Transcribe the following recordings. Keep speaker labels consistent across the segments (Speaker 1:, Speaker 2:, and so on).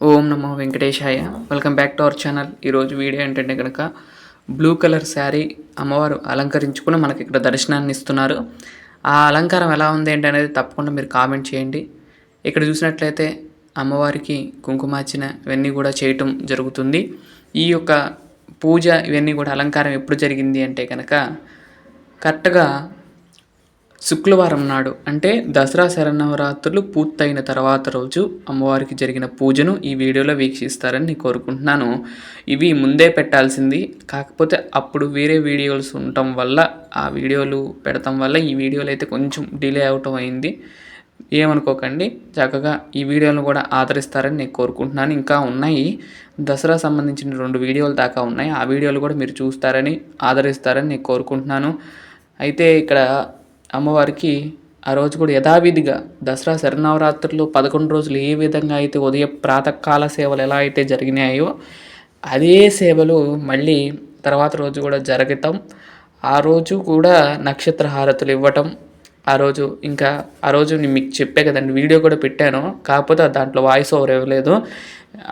Speaker 1: Om Namo Venkatesaya. Welcome back to our channel. ఈరోజు video ఏంటంటే కనుక బ్లూ కలర్ శారీ అమ్మవారు అలంకరించుకుని మనకి ఇక్కడ దర్శనాన్ని ఇస్తున్నారు. ఆ అలంకారం ఎలా ఉంది ఏంటి అనేది తప్పకుండా మీరు కామెంట్ చేయండి. ఇక్కడ చూసినట్లయితే అమ్మవారికి కుంకుమార్చన ఇవన్నీ కూడా చేయటం జరుగుతుంది. ఈ యొక్క పూజ ఇవన్నీ కూడా అలంకారం ఎప్పుడు జరిగింది అంటే కనుక కరెక్ట్గా శుక్రవారం నాడు అంటే దసరా శరన్నవరాత్రులు పూర్తయిన తర్వాత రోజు అమ్మవారికి జరిగిన పూజను ఈ వీడియోలో వీక్షిస్తారని నేను కోరుకుంటున్నాను. ఇవి ముందే పెట్టాల్సింది, కాకపోతే అప్పుడు వేరే వీడియోస్ ఉండటం వల్ల ఆ వీడియోలు పెడతాం వల్ల ఈ వీడియోలు అయితే కొంచెం డిలే అవటం అయింది. ఏమనుకోకండి, చక్కగా ఈ వీడియోలను కూడా ఆదరిస్తారని నేను కోరుకుంటున్నాను. ఇంకా ఉన్నాయి, దసరా సంబంధించిన 2 వీడియోలు దాకా ఉన్నాయి. ఆ వీడియోలు కూడా మీరు చూస్తారని ఆదరిస్తారని నేను కోరుకుంటున్నాను. అయితే ఇక్కడ అమ్మవారికి ఆ రోజు కూడా యథావిధిగా దసరా శరన్నవరాత్రులు 11 రోజులు ఏ విధంగా అయితే ఉదయం ప్రాతకాల సేవలు ఎలా అయితే జరిగినాయో అదే సేవలు మళ్ళీ తర్వాత రోజు కూడా జరగటం, ఆ రోజు కూడా నక్షత్ర హారతులు ఇవ్వటం. ఆ రోజు నేను మీకు చెప్పే కదండి, వీడియో కూడా పెట్టాను, కాకపోతే దాంట్లో వాయిస్ ఓవర్ ఇవ్వలేదు,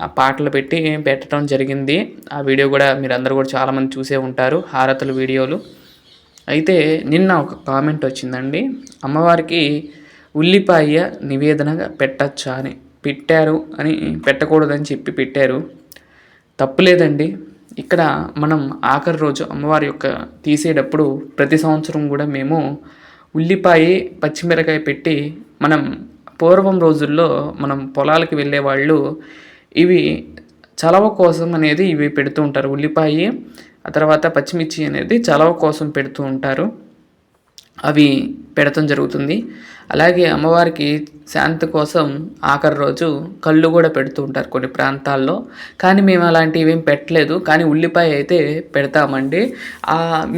Speaker 1: ఆ పాటలు పెట్టి పెట్టడం జరిగింది. ఆ వీడియో కూడా మీరు అందరూ కూడా చాలామంది చూసే ఉంటారు, హారతుల వీడియోలు. అయితే నిన్న ఒక కామెంట్ వచ్చిందండి, అమ్మవారికి ఉల్లిపాయ నివేదనగా పెట్టచ్చా అని. పెట్టకూడదని చెప్పి పెట్టారు. తప్పులేదండి. ఇక్కడ మనం ఆఖరి రోజు అమ్మవారి యొక్క తీసేటప్పుడు ప్రతి సంవత్సరం కూడా మేము ఉల్లిపాయ పచ్చిమిరకాయ పెట్టి, మనం పూర్వం రోజుల్లో మనం పొలాలకు వెళ్ళేవాళ్ళు ఇవి చలవ కోసం అనేది ఇవి పెడుతూ ఉంటారు. ఉల్లిపాయ ఆ తర్వాత పచ్చిమిర్చి అనేది చలవ కోసం పెడుతూ ఉంటారు, అవి పెడతాం జరుగుతుంది. అలాగే అమ్మవారికి శాంతి కోసం ఆఖరి రోజు కళ్ళు కూడా పెడుతూ ఉంటారు కొన్ని ప్రాంతాల్లో, కానీ మేము అలాంటివి ఏం పెట్టలేదు. కానీ ఉల్లిపాయ అయితే పెడతామండి.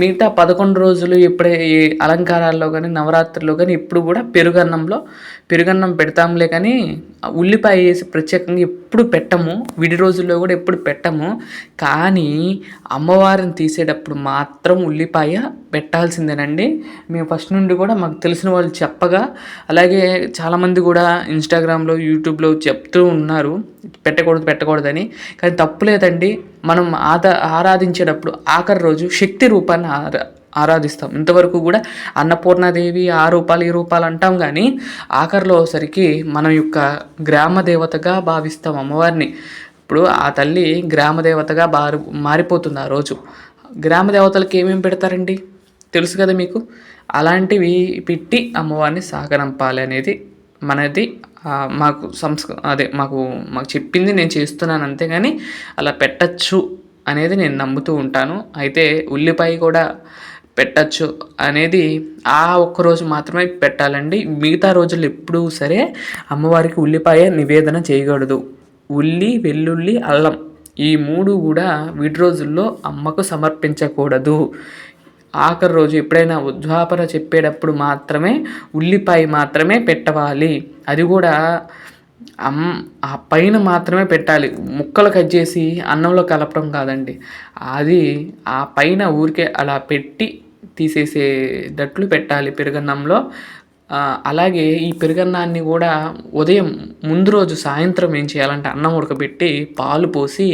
Speaker 1: మిగతా 11 రోజులు ఎప్పుడే ఈ అలంకారాల్లో కానీ నవరాత్రుల్లో కానీ ఇప్పుడు కూడా పెరుగన్నం పెడతాంలే, కానీ ఉల్లిపాయ వేసి ప్రత్యేకంగా ఎప్పుడు పెట్టము. విడి రోజుల్లో కూడా ఎప్పుడు పెట్టము. కానీ అమ్మవారిని తీసేటప్పుడు మాత్రం ఉల్లిపాయ పెట్టాల్సిందేనండి. మేము ఫస్ట్ నుండి కూడా మాకు తెలిసిన వాళ్ళు చెప్పగా, అలాగే చాలామంది కూడా ఇన్స్టాగ్రామ్లో యూట్యూబ్లో చెప్తూ ఉన్నారు పెట్టకూడదని. కానీ తప్పులేదండి. మనం ఆరాధించేటప్పుడు ఆఖరి రోజు శక్తి రూపాన్ని ఆరాధిస్తాం. ఇంతవరకు కూడా అన్నపూర్ణాదేవి ఆ రూపాలు ఈ రూపాలు అంటాం, కానీ ఆఖరిలో సరికి మన యొక్క గ్రామ దేవతగా భావిస్తాం అమ్మవారిని. ఇప్పుడు ఆ తల్లి గ్రామ దేవతగా మారిపోతుంది. ఆ రోజు గ్రామ దేవతలకు ఏమేమి పెడతారండి తెలుసు కదా మీకు. అలాంటివి పెట్టి అమ్మవారిని సాగనంపాలి అనేది మనది. మాకు మాకు చెప్పింది నేను చేస్తున్నాను, అంతేగాని అలా పెట్టచ్చు అనేది నేను నమ్ముతూ ఉంటాను. అయితే ఉల్లిపాయ కూడా పెట్టచ్చు అనేది ఆ ఒక్కరోజు మాత్రమే పెట్టాలండి. మిగతా రోజులు ఎప్పుడూ సరే అమ్మవారికి ఉల్లిపాయ నివేదన చేయకూడదు. ఉల్లి, వెల్లుల్లి, అల్లం ఈ 3 కూడా విడి రోజుల్లో అమ్మకు సమర్పించకూడదు. ఆఖరి రోజు ఎప్పుడైనా ఉద్వాపన చెప్పేటప్పుడు మాత్రమే ఉల్లిపాయ మాత్రమే పెట్టవాలి. అది కూడా ఆ పైన మాత్రమే పెట్టాలి. ముక్కలు కట్ చేసి అన్నంలో కలపడం కాదండి. అది ఆ పైన ఊరికే అలా పెట్టి తీసేసేటట్లు పెట్టాలి పెరుగన్నంలో. అలాగే ఈ పెరుగన్నాన్ని కూడా ఉదయం ముందు రోజు సాయంత్రం ఏం చేయాలంటే అన్నం ఉడకబెట్టి పాలు పోసి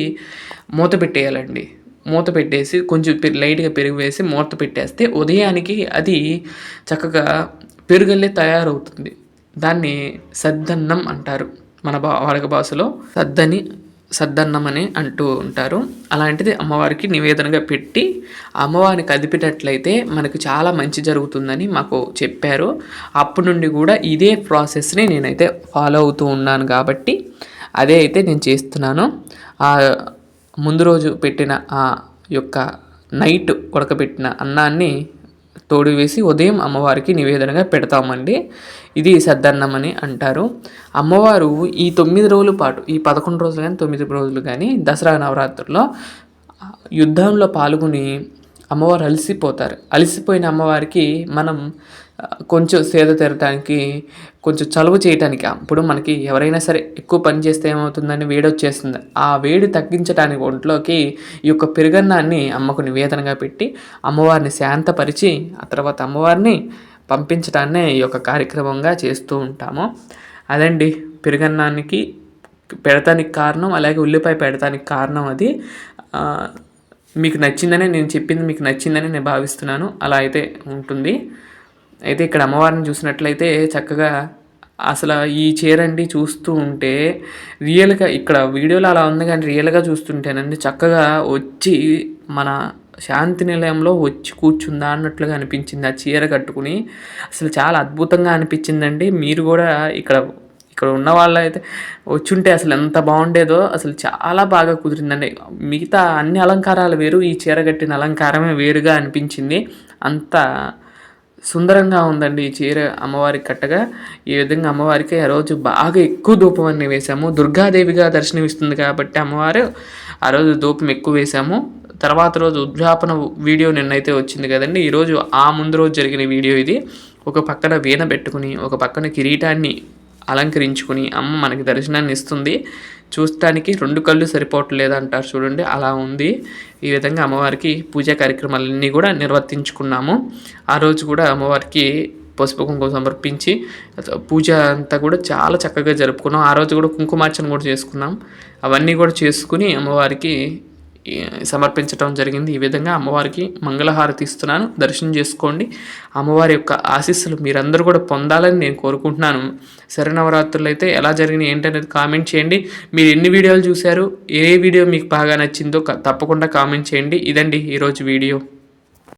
Speaker 1: మూత పెట్టేయాలండి. మూత పెట్టేసి కొంచెం లైట్గా పెరుగు వేసి మూత పెట్టేస్తే ఉదయానికి అది చక్కగా పెరుగల్లే తయారవుతుంది. దాన్ని సద్దన్నం అంటారు మన వాడక భాషలో. సద్దన్నం అని అంటూ ఉంటారు. అలాంటిది అమ్మవారికి నివేదనగా పెట్టి అమ్మవారిని కదిపేటట్లయితే మనకు చాలా మంచి జరుగుతుందని మాకు చెప్పారు. అప్పటి నుండి కూడా ఇదే ప్రాసెస్ని నేనైతే ఫాలో అవుతూ ఉన్నాను, కాబట్టి అదే అయితే నేను చేస్తున్నాను. ముందు రోజు పెట్టిన ఆ యొక్క నైట్ ఉడకబెట్టిన అన్నాన్ని తోడు వేసి ఉదయం అమ్మవారికి నివేదనగా పెడతామండి. ఇది సద్దన్నం అని అంటారు. అమ్మవారు ఈ 9 రోజుల పాటు, ఈ 11 రోజులు కానీ 9 రోజులు కానీ దసరా నవరాత్రుల్లో యుద్ధంలో పాల్గొని అమ్మవారు అలసిపోయిన అమ్మవారికి మనం కొంచెం సేద తీరటానికి, కొంచెం చలువ చేయటానికి, ఇప్పుడు మనకి ఎవరైనా సరే ఎక్కువ పని చేస్తే ఏమవుతుందని వేడి వచ్చేస్తుంది. ఆ వేడి తగ్గించడానికి ఒంట్లోకి ఈ యొక్క పెరుగన్నాన్ని అమ్మకు నివేదనగా పెట్టి అమ్మవారిని శాంతపరిచి ఆ తర్వాత అమ్మవారిని పంపించడాన్నే ఈ యొక్క కార్యక్రమంగా చేస్తూ ఉంటాము. అదండి, పెరుగన్నానికి పెడతానికి కారణం, అలాగే ఉల్లిపాయ పెడతానికి కారణం అది. మీకు నచ్చిందనే నేను చెప్పింది మీకు నచ్చిందని నేను భావిస్తున్నాను. అలా అయితే ఉంటుంది. అయితే ఇక్కడ అమ్మవారిని చూసినట్లయితే చక్కగా అసలు ఈ చీరండి చూస్తూ ఉంటే రియల్గా ఇక్కడ వీడియోలో అలా ఉంది, కానీ రియల్గా చూస్తుంటేనండి చక్కగా వచ్చి మన శాంతి నిలయంలో వచ్చి కూర్చుందా అన్నట్లుగా అనిపించింది. ఆ చీర కట్టుకుని అసలు చాలా అద్భుతంగా అనిపించిందండి. మీరు కూడా ఇక్కడ ఉన్న వాళ్ళైతే వచ్చుంటే అసలు ఎంత బాగుండేదో. అసలు చాలా బాగా కుదిరిందండి. మిగతా అన్ని అలంకారాలు వేరు, ఈ చీర కట్టిన అలంకారమే వేరుగా అనిపించింది. అంత సుందరంగా ఉందండి ఈ చీర అమ్మవారికి కట్టగా. ఈ విధంగా అమ్మవారికి ఆ రోజు బాగా ఎక్కువ ధూపం అన్ని వేసాము. దుర్గాదేవిగా దర్శనమిస్తుంది కాబట్టి అమ్మవారు ఆ రోజు ధూపం ఎక్కువ వేసాము. తర్వాత రోజు ఉద్యాపన వీడియో నిన్నైతే వచ్చింది కదండి. ఈరోజు ఆ ముందు రోజు జరిగిన వీడియో ఇది. ఒక పక్కన వీణ పెట్టుకుని, ఒక పక్కన కిరీటాన్ని అలంకరించుకుని అమ్మ మనకి దర్శనాన్ని ఇస్తుంది. చూడటానికి 2 కళ్ళు సరిపోవట్లేదు అంటారు చూడండి, అలా ఉంది. ఈ విధంగా అమ్మవారికి పూజా కార్యక్రమాలన్నీ కూడా నిర్వర్తించుకున్నాము. ఆ రోజు కూడా అమ్మవారికి పసుపు కుంకుమ సమర్పించి పూజ అంతా కూడా చాలా చక్కగా జరుపుకున్నాం. ఆ రోజు కూడా కుంకుమార్చన కూడా చేసుకున్నాం. అవన్నీ కూడా చేసుకుని అమ్మవారికి సమర్పించడం జరిగింది. ఈ విధంగా అమ్మవారికి మంగళహారతి ఇస్తున్నాను, దర్శనం చేసుకోండి. అమ్మవారి యొక్క ఆశీస్సులు మీరందరూ కూడా పొందాలని నేను కోరుకుంటున్నాను. శరన్నవరాత్రులు అయితే ఎలా జరిగినాయి ఏంటనేది కామెంట్ చేయండి. మీరు ఎన్ని వీడియోలు చూశారు, ఏ వీడియో మీకు బాగా నచ్చిందో తప్పకుండా కామెంట్ చేయండి. ఇదండి ఈరోజు వీడియో.